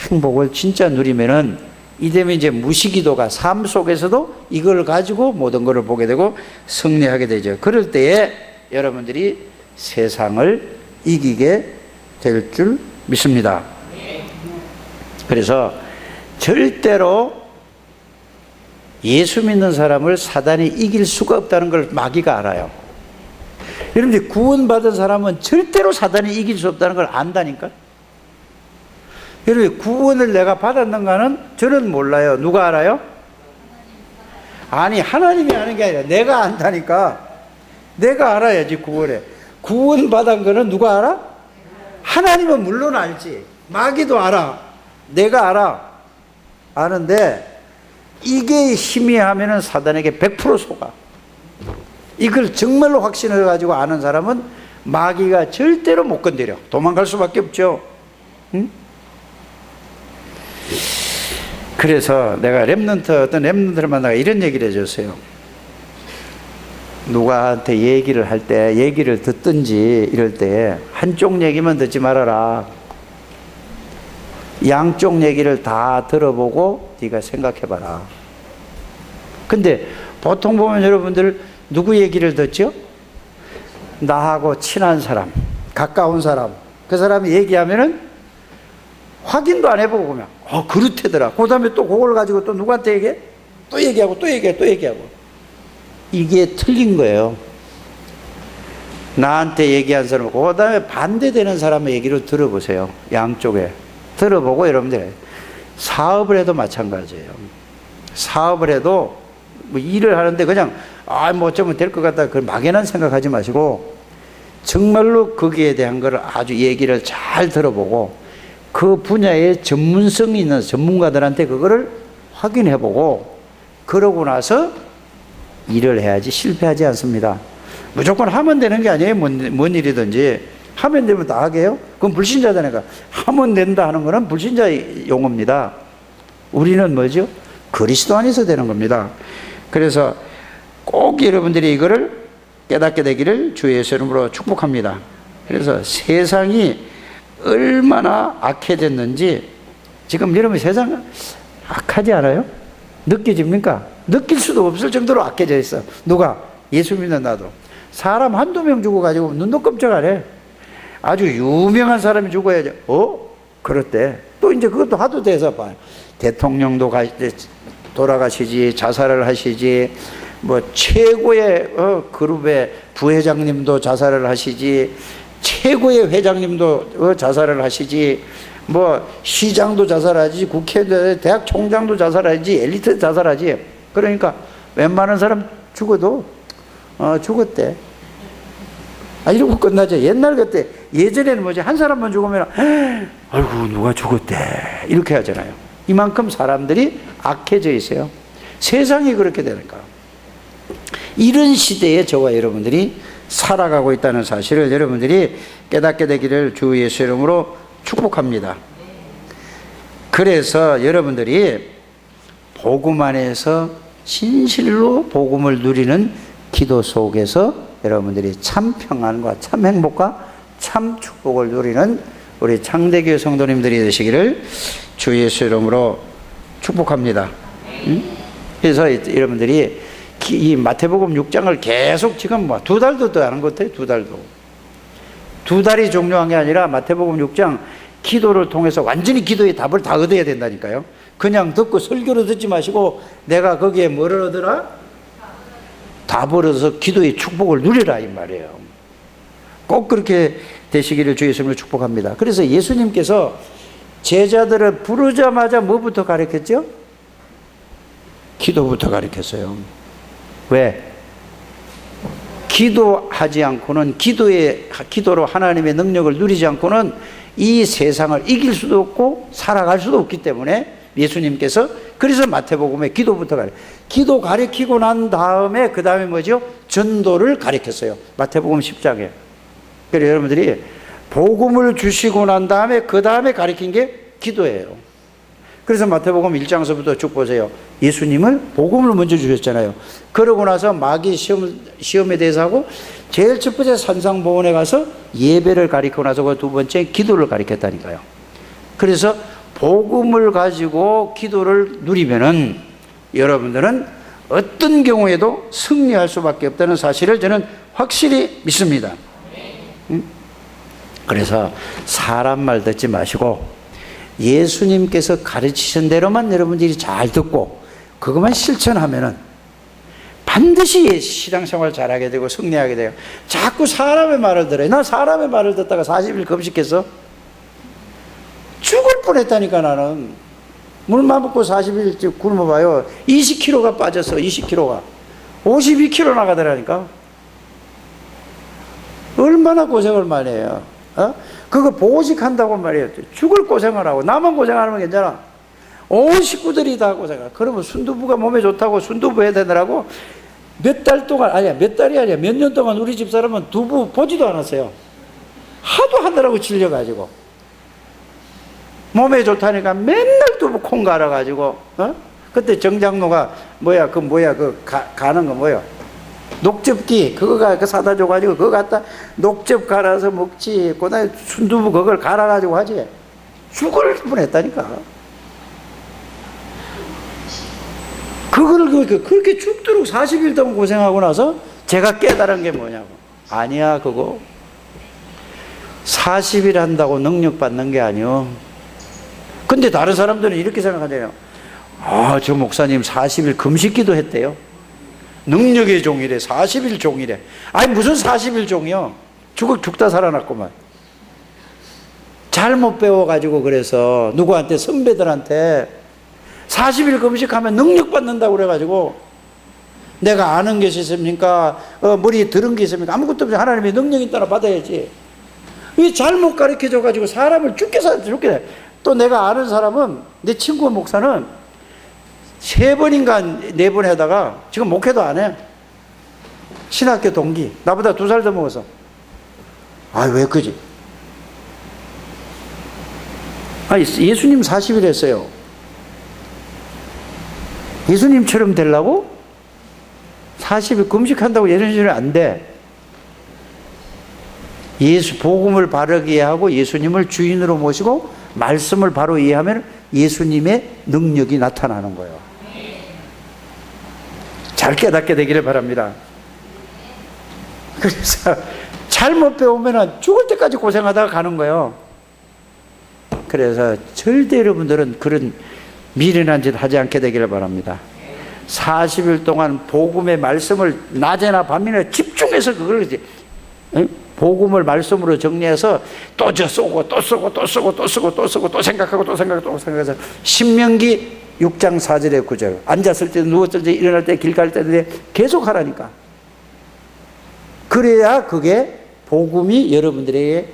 행복을 진짜 누리면은 이되면 이제 무시기도가 삶 속에서도 이걸 가지고 모든 것을 보게 되고 승리하게 되죠. 그럴 때에 여러분들이 세상을 이기게 될 줄 믿습니다. 그래서 절대로 예수 믿는 사람을 사단이 이길 수가 없다는 걸 마귀가 알아요. 여러분들 구원받은 사람은 절대로 사단이 이길 수 없다는 걸 안다니까. 여러분 구원을 내가 받았는가는 저는 몰라요. 누가 알아요? 아니 하나님이 아는 게 아니라 내가 안다니까. 내가 알아야지 구원에. 구원받은 거는 누가 알아? 하나님은 물론 알지. 마귀도 알아. 내가 알아. 아는데 이게 희미하면은 사단에게 100% 속아. 이걸 정말로 확신을 가지고 아는 사람은 마귀가 절대로 못 건드려. 도망갈 수밖에 없죠. 응? 그래서 내가 어떤 랩런트를 만나가 이런 얘기를 해줬어요. 누구한테 얘기를 할 때, 얘기를 듣든지 이럴 때 한쪽 얘기만 듣지 말아라. 양쪽 얘기를 다 들어보고 네가 생각해봐라. 근데 보통 보면 여러분들 누구 얘기를 듣죠? 나하고 친한 사람, 가까운 사람, 그 사람이 얘기하면은 확인도 안 해보고 그냥 그렇대더라. 그 다음에 또 그걸 가지고 또 누구한테 얘기해? 또 얘기하고 또 얘기해 또 얘기하고. 이게 틀린 거예요. 나한테 얘기한 사람, 그 다음에 반대되는 사람의 얘기를 들어보세요. 양쪽에 들어보고 여러분들 사업을 해도 마찬가지예요. 사업을 해도 뭐 일을 하는데 그냥 뭐 어쩌면 될 것 같다 그 막연한 생각하지 마시고 정말로 거기에 대한 걸 아주 얘기를 잘 들어보고 그 분야에 전문성이 있는 전문가들한테 그거를 확인해보고 그러고 나서 일을 해야지 실패하지 않습니다. 무조건 하면 되는 게 아니에요. 뭔 일이든지 하면 되면 다 하게요? 그건 불신자잖아요. 하면 된다 하는 거는 불신자 용어입니다. 우리는 뭐죠? 그리스도 안에서 되는 겁니다. 그래서 꼭 여러분들이 이거를 깨닫게 되기를 주의 예수 이름으로 축복합니다. 그래서 세상이 얼마나 악해졌는지 지금 여러분 세상 악하지 않아요? 느껴집니까? 느낄 수도 없을 정도로 악해져 있어. 누가? 예수 믿는 나도. 사람 한두 명 죽어가지고 눈도 깜짝 안 해. 아주 유명한 사람이 죽어야지. 그렇대. 또 이제 그것도 하도 돼서 봐요. 대통령도 돌아가시지, 자살을 하시지, 뭐 최고의 그룹의 부회장님도 자살을 하시지, 최고의 회장님도 자살을 하시지, 뭐 시장도 자살하지, 국회의원, 대학 총장도 자살하지, 엘리트 자살하지. 그러니까 웬만한 사람 죽어도 죽었대. 이러고 끝나죠. 옛날 그때 예전에는 뭐지, 한 사람만 죽으면 아이고 누가 죽었대 이렇게 하잖아요. 이만큼 사람들이 악해져 있어요. 세상이 그렇게 되니까. 이런 시대에 저와 여러분들이 살아가고 있다는 사실을 여러분들이 깨닫게 되기를 주 예수 이름으로 축복합니다. 그래서 여러분들이 복음 안에서 진실로 복음을 누리는 기도 속에서 여러분들이 참 평안과 참 행복과 참 축복을 누리는 우리 창대교회 성도님들이 되시기를 주 예수 이름으로 축복합니다. 그래서 여러분들이 이 마태복음 6장을 계속 지금 뭐 2달도 더 하는 것 같아요. 2달도. 2달이 종료한 게 아니라 마태복음 6장 기도를 통해서 완전히 기도의 답을 다 얻어야 된다니까요. 그냥 듣고 설교로 듣지 마시고 내가 거기에 뭐를 얻으라? 답을 얻어서 기도의 축복을 누리라 이 말이에요. 꼭 그렇게 되시기를 주 예수님을 축복합니다. 그래서 예수님께서 제자들을 부르자마자 뭐부터 가르쳤죠? 기도부터 가르쳤어요. 왜? 기도하지 않고는 기도로 하나님의 능력을 누리지 않고는 이 세상을 이길 수도 없고 살아갈 수도 없기 때문에 예수님께서 그래서 마태복음에 기도부터 기도 가르치고 난 다음에 그 다음에 뭐죠? 전도를 가르쳤어요. 마태복음 10장에. 그래서 여러분들이 복음을 주시고 난 다음에 그 다음에 가르친 게 기도예요. 그래서 마태복음 1장서부터 쭉 보세요. 예수님은 복음을 먼저 주셨잖아요. 그러고 나서 마귀 시험에 대해서 하고 제일 첫 번째 산상보원에 가서 예배를 가르치고 나서 그 두 번째 기도를 가르쳤다니까요. 그래서 복음을 가지고 기도를 누리면은 여러분들은 어떤 경우에도 승리할 수밖에 없다는 사실을 저는 확실히 믿습니다. 그래서 사람 말 듣지 마시고 예수님께서 가르치신 대로만 여러분들이 잘 듣고 그것만 실천하면은 반드시 신앙생활 잘하게 되고 승리하게 돼요. 자꾸 사람의 말을 들어요. 나 사람의 말을 듣다가 40일 금식했어. 죽을 뻔했다니까. 나는 물만 먹고 40일 굶어봐요. 20kg가 빠졌어. 20kg가 52kg 나가더라니까. 얼마나 고생을 많이 해요. 그거 보식한다고 말이에요. 죽을 고생을 하고 나만 고생하면 괜찮아. 온 식구들이 다 고생을. 그러면 순두부가 몸에 좋다고 순두부 해야 되느라고 몇 달 동안, 아니야 몇 달이 아니야 몇 년 동안 우리 집 사람은 두부 보지도 않았어요. 하도 하느라고 질려가지고 몸에 좋다니까 맨날 두부 콩 갈아가지고 그때 정장로가 가는 거 뭐야 녹즙기 그거 사다 줘가지고 그거 갖다 녹즙 갈아서 먹지. 그다음에 순두부 그걸 갈아가지고 하지. 죽을 뻔했다니까. 그걸 그렇게 죽도록 40일 동안 고생하고 나서 제가 깨달은 게 뭐냐고. 아니야 그거 40일 한다고 능력 받는 게 아니요. 근데 다른 사람들은 이렇게 생각하잖아요. 저 목사님 40일 금식기도 했대요. 능력의 종이래. 40일 종이래. 아니 무슨 40일 종이요. 죽다 살아났구만. 잘못 배워가지고 그래서 누구한테 선배들한테 40일 금식하면 능력 받는다고 그래가지고 내가 아는 게 있습니까? 머리에 들은 게 있습니까? 아무것도 없이 하나님의 능력이 따라 받아야지. 왜 잘못 가르쳐줘가지고 사람을 죽게 돼. 또 내가 아는 사람은 내 친구 목사는 3번인가 4번 하다가 지금 목회도 안 해. 신학교 동기. 나보다 2살 더 먹어서. 왜 그지? 예수님 40일 했어요. 예수님처럼 되려고? 40일 금식한다고 예수님처럼 안 돼. 복음을 바르게 이해하고 예수님을 주인으로 모시고 말씀을 바로 이해하면 예수님의 능력이 나타나는 거예요. 잘 깨닫게 되기를 바랍니다. 그래서 잘못 배우면 죽을 때까지 고생하다가 가는 거예요. 그래서 절대 여러분들은 그런 미련한 짓 하지 않게 되기를 바랍니다. 40일 동안 복음의 말씀을 낮에나 밤이나 집중해서 그걸 복음을 말씀으로 정리해서 또 쏘고 또 생각하고 또 생각해서 신명기 6장 4절에 9절. 앉았을 때도 누웠을 때 일어날 때 길 갈 때도 계속 하라니까. 그래야 그게 복음이 여러분들에게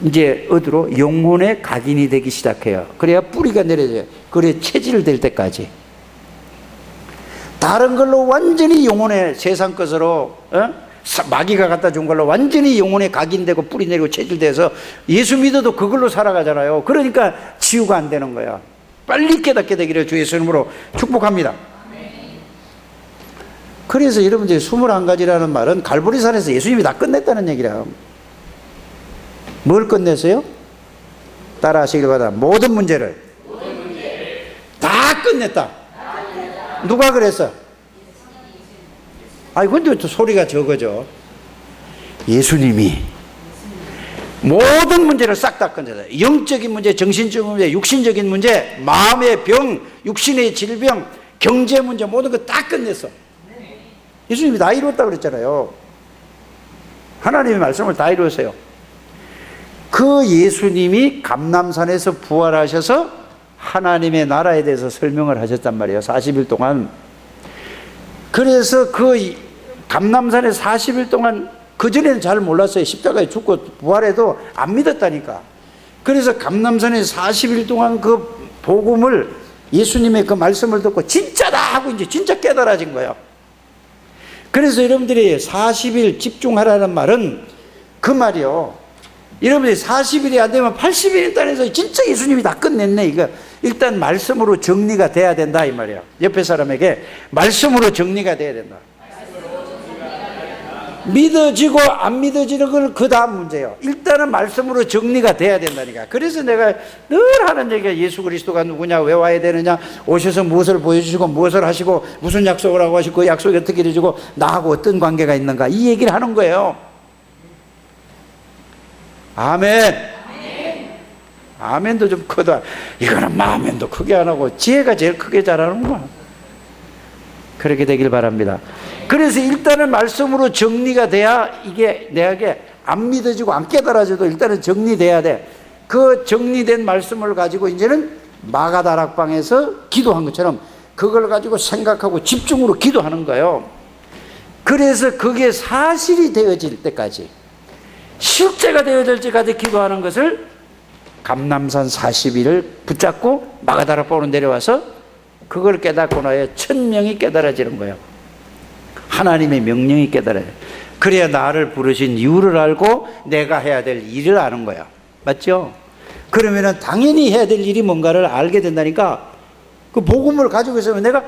이제 어디로 영혼의 각인이 되기 시작해요. 그래야 뿌리가 내려져요. 그래 체질될 때까지. 다른 걸로 완전히 영혼의 세상 것으로 마귀가 갖다 준 걸로 완전히 영혼에 각인되고 뿌리 내리고 체질돼서 예수 믿어도 그걸로 살아가잖아요. 그러니까 치유가 안 되는 거야. 빨리 깨닫게 되기를 주 예수 이름으로 축복합니다. 그래서 여러분들이 21가지라는 말은 갈보리산에서 예수님이 다 끝냈다는 얘기라. 뭘 끝냈어요? 따라 하시길 바랍니다. 모든 문제를 다 끝냈다. 누가 그랬어? 아니 근데 또 소리가 적어져. 예수님이 모든 문제를 싹 다 끝냈다. 영적인 문제, 정신적인 문제, 육신적인 문제, 마음의 병, 육신의 질병, 경제 문제 모든 거 다 끝냈어. 예수님이 다 이루었다고 그랬잖아요. 하나님의 말씀을 다 이루었어요. 그 예수님이 감람산에서 부활하셔서 하나님의 나라에 대해서 설명을 하셨단 말이에요. 40일 동안. 그래서 그 감람산에 40일 동안 그전에는 잘 몰랐어요. 십자가에 죽고 부활해도 안 믿었다니까. 그래서 감람산에 40일 동안 그 복음을 예수님의 그 말씀을 듣고 진짜다 하고 이제 진짜 깨달아진 거예요. 그래서 여러분들이 40일 집중하라는 말은 그 말이요. 여러분들이 40일이 안 되면 80일 단에서 진짜 예수님이 다 끝냈네. 이거 일단 말씀으로 정리가 돼야 된다 이 말이야. 옆에 사람에게 말씀으로 정리가 돼야 된다. 믿어지고 안 믿어지는 건 그 다음 문제예요. 일단은 말씀으로 정리가 돼야 된다니까. 그래서 내가 늘 하는 얘기가 예수 그리스도가 누구냐, 왜 와야 되느냐, 오셔서 무엇을 보여주시고 무엇을 하시고 무슨 약속을 하고 하시고 그 약속이 어떻게 이루어지고 나하고 어떤 관계가 있는가 이 얘기를 하는 거예요. 아멘. 아멘도 좀 크다. 이거는 아멘도 크게 안 하고 지혜가 제일 크게 잘하는구나. 그렇게 되길 바랍니다. 그래서 일단은 말씀으로 정리가 돼야 이게 내게 안 믿어지고 안 깨달아져도 일단은 정리돼야 돼. 그 정리된 말씀을 가지고 이제는 마가다락방에서 기도한 것처럼 그걸 가지고 생각하고 집중으로 기도하는 거예요. 그래서 그게 사실이 되어질 때까지, 실제가 되어질 때까지 기도하는 것을 감람산 40일을 붙잡고 마가다락방으로 내려와서 그걸 깨닫고 나야 1000명이 깨달아지는 거예요. 하나님의 명령이 깨달아요. 그래야 나를 부르신 이유를 알고 내가 해야 될 일을 아는 거야. 맞죠? 그러면은 당연히 해야 될 일이 뭔가를 알게 된다니까. 그 복음을 가지고 있으면 내가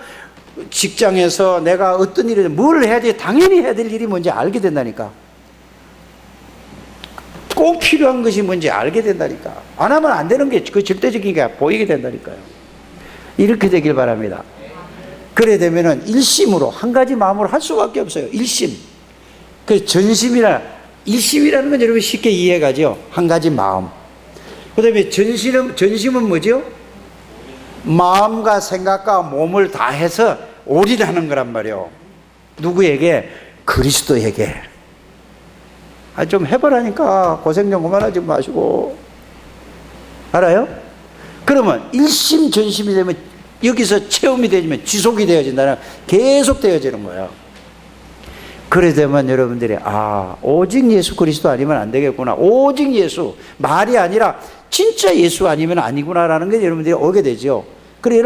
직장에서 내가 어떤 일을 뭘 해야 돼, 당연히 해야 될 일이 뭔지 알게 된다니까. 꼭 필요한 것이 뭔지 알게 된다니까. 안 하면 안 되는 게 그 절대적인 게 보이게 된다니까요. 이렇게 되길 바랍니다. 그래 되면은 일심으로 한 가지 마음으로 할 수밖에 없어요. 일심. 그 일심이라는 건 여러분 쉽게 이해가죠. 한 가지 마음. 그 다음에 전심은 뭐죠? 마음과 생각과 몸을 다해서 올인하는 거란 말이에요. 누구에게? 그리스도에게. 좀 해보라니까. 고생 좀 그만하지 마시고. 알아요? 그러면 일심 전심이 되면 여기서 체험이 되면 지속이 되어진다는, 계속 되어지는 거예요. 그래 되면 여러분들이 오직 예수 그리스도 아니면 안 되겠구나. 오직 예수, 말이 아니라 진짜 예수 아니면 아니구나라는 게 여러분들이 오게 되죠. 그래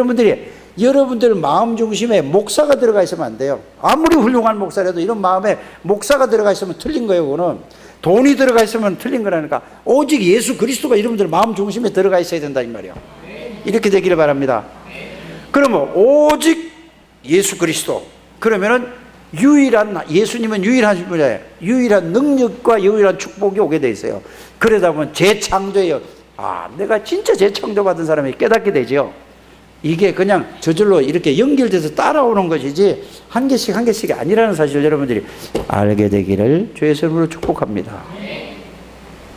여러분들 마음 중심에 목사가 들어가 있으면 안 돼요. 아무리 훌륭한 목사라도 이런 마음에 목사가 들어가 있으면 틀린 거예요. 그거는 돈이 들어가 있으면 틀린 거라니까. 오직 예수 그리스도가 여러분들 마음 중심에 들어가 있어야 된다 이 말이에요. 이렇게 되기를 바랍니다. 그러면 오직 예수 그리스도, 그러면은 예수님은 유일한 분이에요. 유일한 능력과 유일한 축복이 오게 돼 있어요. 그러다 보면 재창조예요. 내가 진짜 재창조받은 사람이 깨닫게 되죠. 이게 그냥 저절로 이렇게 연결돼서 따라오는 것이지 한 개씩 한 개씩이 아니라는 사실을 여러분들이 알게 되기를 주의 이름으로 축복합니다.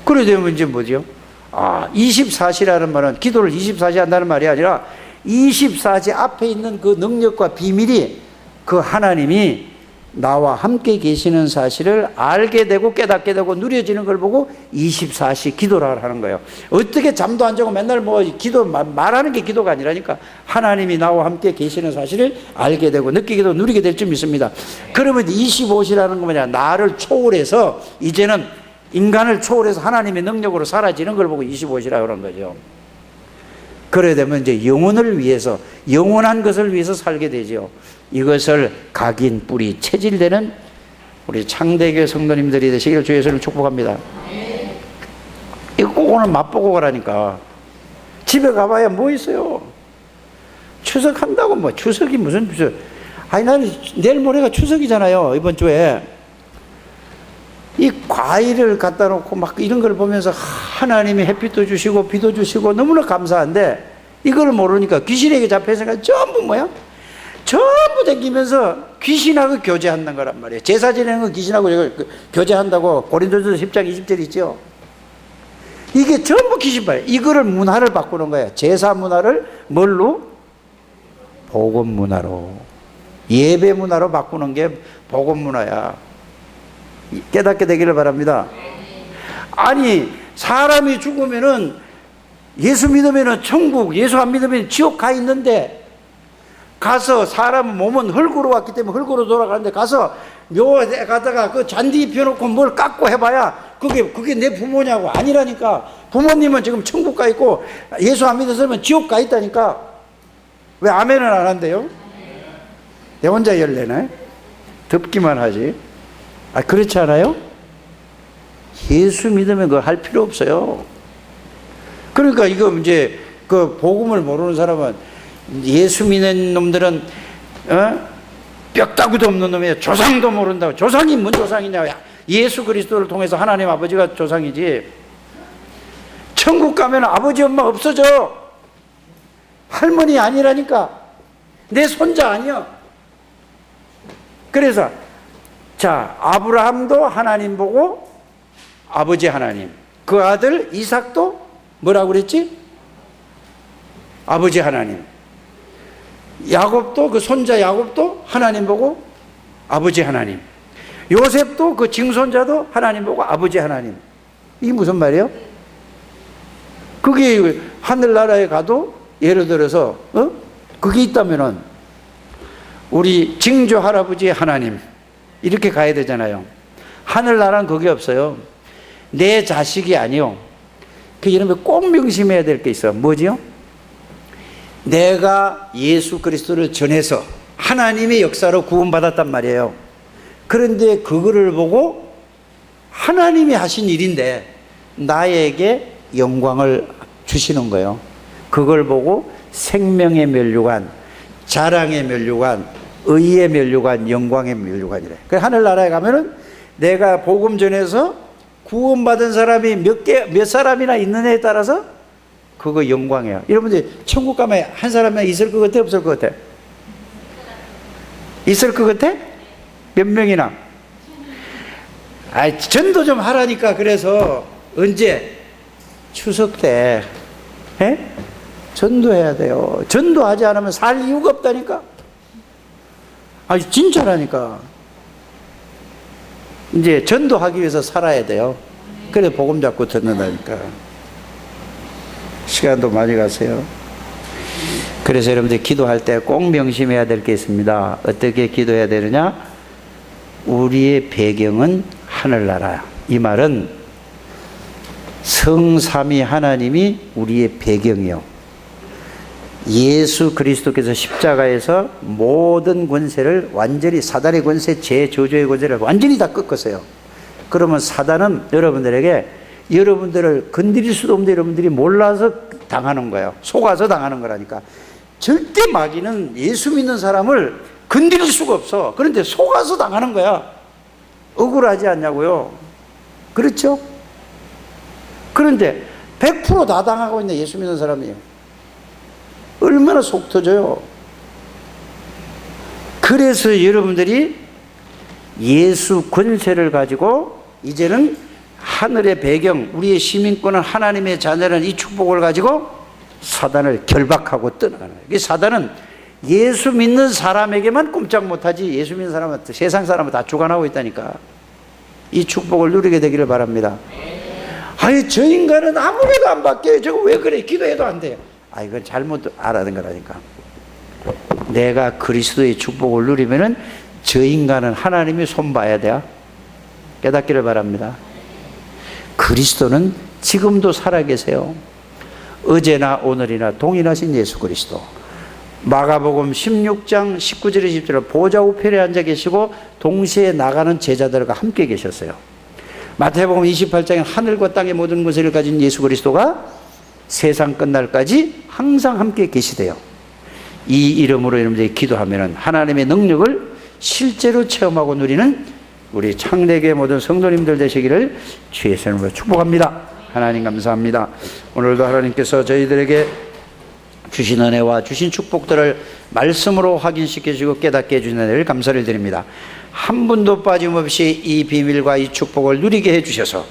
그래 되면 이제 뭐죠? 24시라는 말은 기도를 24시 한다는 말이 아니라 24시 앞에 있는 그 능력과 비밀이 그 하나님이 나와 함께 계시는 사실을 알게 되고 깨닫게 되고 누려지는 걸 보고 24시 기도를 하는 거예요. 어떻게 잠도 안 자고 맨날 뭐 기도 말하는 게 기도가 아니라니까. 하나님이 나와 함께 계시는 사실을 알게 되고 느끼게 되고 누리게 될 줄 믿습니다. 그러면 25시라는 건 뭐냐? 나를 초월해서 이제는 인간을 초월해서 하나님의 능력으로 사라지는 걸 보고 25시라고 하는 거죠. 그래야 되면 이제 영혼을 위해서, 영원한 것을 위해서 살게 되죠. 이것을 각인, 뿌리, 체질되는 우리 창대교회 성도님들이 되시기를 주의 예수님 축복합니다. 이거 꼭 오늘 맛보고 가라니까. 집에 가봐야 뭐 있어요? 추석한다고 뭐, 추석이 무슨 추석. 아니, 나는 내일 모레가 추석이잖아요, 이번 주에. 이 과일을 갖다 놓고 막 이런 걸 보면서 하나님이 햇빛도 주시고 비도 주시고 너무나 감사한데 이걸 모르니까 귀신에게 잡혀서 전부 뭐야? 전부 댕기면서 귀신하고 교제하는 거란 말이에요. 제사 지내는 거 귀신하고 교제한다고 고린도전서 10장 20절 있죠. 이게 전부 귀신발. 이거를 문화를 바꾸는 거야. 제사 문화를 뭘로? 복음 문화로. 예배 문화로 바꾸는 게 복음 문화야. 깨닫게 되기를 바랍니다. 아니, 사람이 죽으면은 예수 믿으면은 천국, 예수 안 믿으면 지옥 가 있는데 가서 사람 몸은 흙으로 왔기 때문에 흙으로 돌아가는데 가서 묘에 가다가 그 잔디 입혀놓고 뭘 깎고 해봐야 그게 내 부모냐고. 아니라니까. 부모님은 지금 천국 가 있고 예수 안 믿어서면 지옥 가 있다니까. 왜 아멘을 안 한대요? 내 혼자 열내네. 듣기만 하지. 아, 그렇지 않아요? 예수 믿으면 그거 할 필요 없어요. 그러니까 이거 이제 그 복음을 모르는 사람은 예수 믿는 놈들은 뼈다구도 없는 놈이에요. 조상도 모른다고. 조상이 뭔 조상이냐? 예수 그리스도를 통해서 하나님 아버지가 조상이지. 천국 가면 아버지 엄마 없어져. 할머니 아니라니까. 내 손자 아니야. 그래서 자, 아브라함도 하나님 보고 아버지 하나님, 그 아들 이삭도 뭐라고 그랬지? 아버지 하나님. 야곱도 그 손자 야곱도 하나님 보고 아버지 하나님. 요셉도 그 증손자도 하나님 보고 아버지 하나님. 이게 무슨 말이에요? 그게 하늘나라에 가도 예를 들어서 그게 있다면은 우리 증조 할아버지 하나님 이렇게 가야 되잖아요. 하늘나라는 그게 없어요. 내 자식이 아니요. 그 이름에 꼭 명심해야 될 게 있어. 뭐지요? 내가 예수 그리스도를 전해서 하나님의 역사로 구원받았단 말이에요. 그런데 그거를 보고 하나님이 하신 일인데 나에게 영광을 주시는 거예요. 그걸 보고 생명의 면류관, 자랑의 면류관, 의의 면류관, 영광의 면류관이래. 그 하늘나라에 가면은 내가 복음 전해서 구원받은 사람이 몇 사람이나 있느냐에 따라서 그거 영광이에요. 여러분들 천국 가면 한 사람이 있을 것 같아? 없을 것 같아? 있을 것 같아? 몇 명이나? 아, 전도 좀 하라니까. 그래서 언제? 추석 때 전도해야 돼요. 전도하지 않으면 살 이유가 없다니까. 아니 진짜라니까. 이제 전도하기 위해서 살아야 돼요. 그래 복음 잡고 듣는다니까. 시간도 많이 가세요. 그래서 여러분들 기도할 때 꼭 명심해야 될 게 있습니다. 어떻게 기도해야 되느냐? 우리의 배경은 하늘나라야. 이 말은 성삼위 하나님이 우리의 배경이요. 예수 그리스도께서 십자가에서 모든 권세를 완전히, 사단의 권세, 죄, 저주의 권세를 완전히 다 꺾었어요. 그러면 사단은 여러분들에게, 여러분들을 건드릴 수도 없는데 여러분들이 몰라서 당하는 거예요. 속아서 당하는 거라니까. 절대 마귀는 예수 믿는 사람을 건드릴 수가 없어. 그런데 속아서 당하는 거야. 억울하지 않냐고요. 그렇죠? 그런데 100% 다 당하고 있는 예수 믿는 사람이에요. 얼마나 속 터져요. 그래서 여러분들이 예수 권세를 가지고 이제는 하늘의 배경, 우리의 시민권은 하나님의 자녀라는 이 축복을 가지고 사단을 결박하고 떠나가는 거예요. 사단은 예수 믿는 사람에게만 꼼짝 못하지 예수 믿는 사람은 세상 사람은 다 주관하고 있다니까. 이 축복을 누리게 되기를 바랍니다. 아니 저 인간은 아무래도 안 바뀌어요. 저거 왜 그래? 기도해도 안 돼요. 아 이건 잘못 알아듣는 거라니까. 내가 그리스도의 축복을 누리면은 저 인간은 하나님이 손봐야 돼요. 깨닫기를 바랍니다. 그리스도는 지금도 살아계세요. 어제나 오늘이나 동일하신 예수 그리스도. 마가복음 16장 19절 20절에 보좌 우편에 앉아 계시고 동시에 나가는 제자들과 함께 계셨어요. 마태복음 28장에 하늘과 땅의 모든 것을 가진 예수 그리스도가 세상 끝날까지 항상 함께 계시대요. 이 이름으로 여러분들이 기도하면 하나님의 능력을 실제로 체험하고 누리는 우리 창대교회 모든 성도님들 되시기를 주의 이름으로 축복합니다. 하나님 감사합니다. 오늘도 하나님께서 저희들에게 주신 은혜와 주신 축복들을 말씀으로 확인시켜주고 깨닫게 해주신 은혜를 감사를 드립니다. 한 분도 빠짐없이 이 비밀과 이 축복을 누리게 해주셔서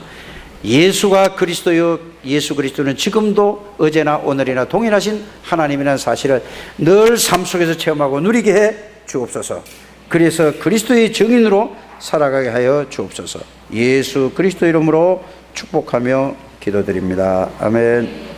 예수가 그리스도요, 예수 그리스도는 지금도 어제나 오늘이나 동일하신 하나님이라는 사실을 늘 삶 속에서 체험하고 누리게 해 주옵소서. 그래서 그리스도의 증인으로 살아가게 하여 주옵소서. 예수 그리스도 이름으로 축복하며 기도드립니다. 아멘.